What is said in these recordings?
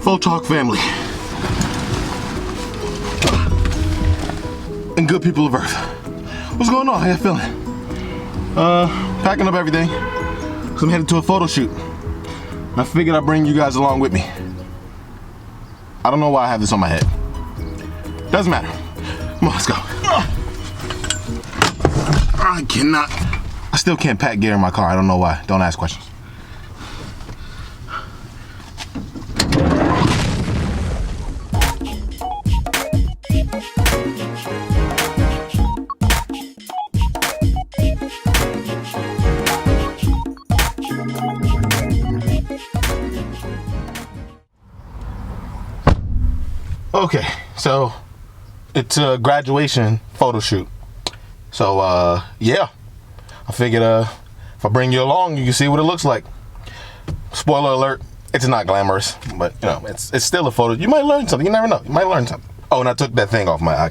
Photog family. And good people of Earth. What's going on? How you feeling? Packing up everything, because I'm headed to a photo shoot. I figured I'd bring you guys along with me. I don't know why I have this on my head. Doesn't matter. Come on, let's go. I cannot. I still can't pack gear in my car. I don't know why. Don't ask questions. Okay, so it's a graduation photo shoot. So yeah, I figured if I bring you along, you can see what it looks like. Spoiler alert, it's not glamorous, but you know, it's still a photo. You might learn something. You never know. You might learn something. Oh, and I took that thing off my eye.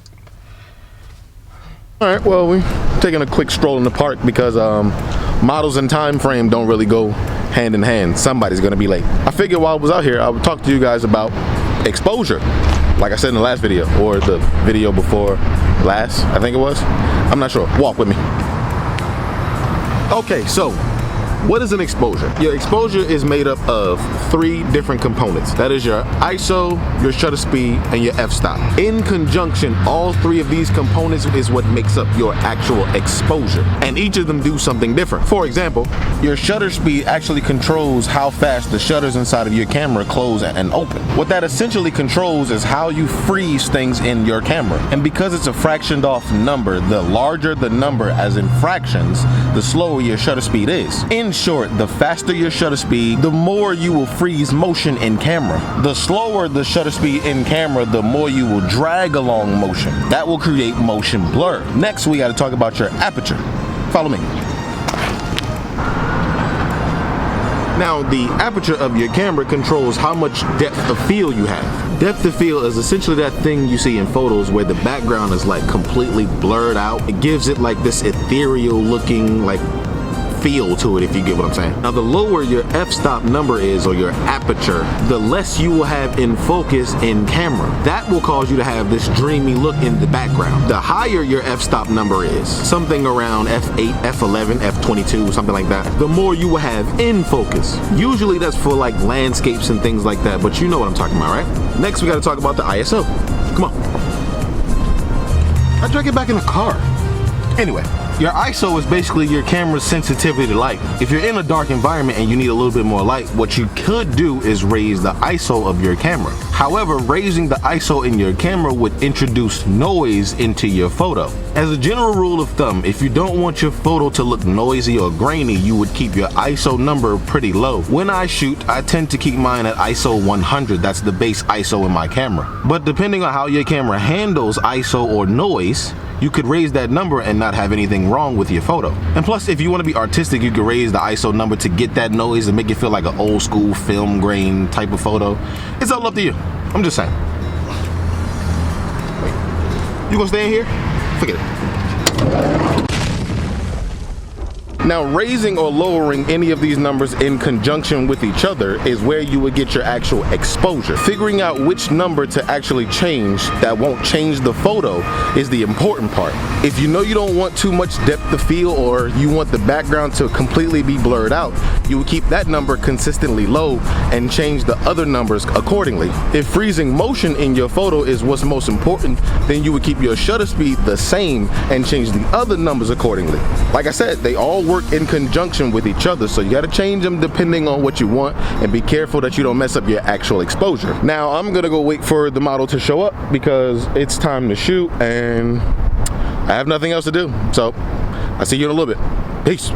All right, well, we're taking a quick stroll in the park because models and time frame don't really go hand in hand. Somebody's gonna be late. I figured while I was out here, I would talk to you guys about exposure. Like I said in the last video, or the video before last, I think it was. I'm not sure. Walk with me. Okay, so what is an exposure? Your exposure is made up of 3 different components. That is your ISO, your shutter speed, and your f-stop. In conjunction, all 3 of these components is what makes up your actual exposure. And each of them do something different. For example, your shutter speed actually controls how fast the shutters inside of your camera close and open. What that essentially controls is how you freeze things in your camera. And because it's a fractioned off number, the larger the number as in fractions, the slower your shutter speed is. In short, the faster your shutter speed, the more you will freeze motion in camera. The slower the shutter speed in camera, the more you will drag along motion. That will create motion blur. Next, we got to talk about your aperture. Follow me. Now, the aperture of your camera controls how much depth of field you have. Depth of field is essentially that thing you see in photos where the background is like completely blurred out. It gives it like this ethereal looking like feel to it, if you get what I'm saying. Now, the lower your f-stop number is, or your aperture, the less you will have in focus in camera. That will cause you to have this dreamy look in the background. The higher your f-stop number is, something around f8, f11, f22, something like that, the more you will have in focus. Usually that's for like landscapes and things like that, but you know what I'm talking about, right? Next, we got to talk about the ISO. Come on. I drag it back in the car. Anyway, your ISO is basically your camera's sensitivity to light. If you're in a dark environment and you need a little bit more light, what you could do is raise the ISO of your camera. However, raising the ISO in your camera would introduce noise into your photo. As a general rule of thumb, if you don't want your photo to look noisy or grainy, you would keep your ISO number pretty low. When I shoot, I tend to keep mine at ISO 100. That's the base ISO in my camera. But depending on how your camera handles ISO or noise, you could raise that number and not have anything wrong with your photo. And plus, if you want to be artistic, you could raise the ISO number to get that noise and make it feel like an old school film grain type of photo. It's all up to you. I'm just saying. Wait, you gonna stay in here? Forget it. Now, raising or lowering any of these numbers in conjunction with each other is where you would get your actual exposure. Figuring out which number to actually change that won't change the photo is the important part. If you know you don't want too much depth of field, or you want the background to completely be blurred out, you would keep that number consistently low and change the other numbers accordingly. If freezing motion in your photo is what's most important, then you would keep your shutter speed the same and change the other numbers accordingly. Like I said, they all work in conjunction with each other, so you got to change them depending on what you want, and be careful that you don't mess up your actual exposure. Now, I'm gonna go wait for the model to show up because it's time to shoot and I have nothing else to do. So I'll see you in a little bit. Peace.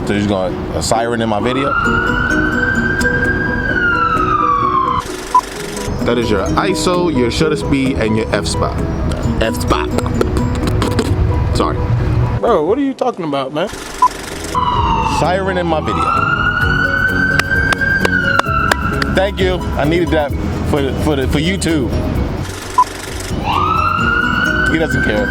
So you're just going a siren in my video. That is your ISO, your shutter speed, and your f-spot. F-spot. Sorry. Bro, what are you talking about, man? Siren in my video. Thank you. I needed that for YouTube. He doesn't care.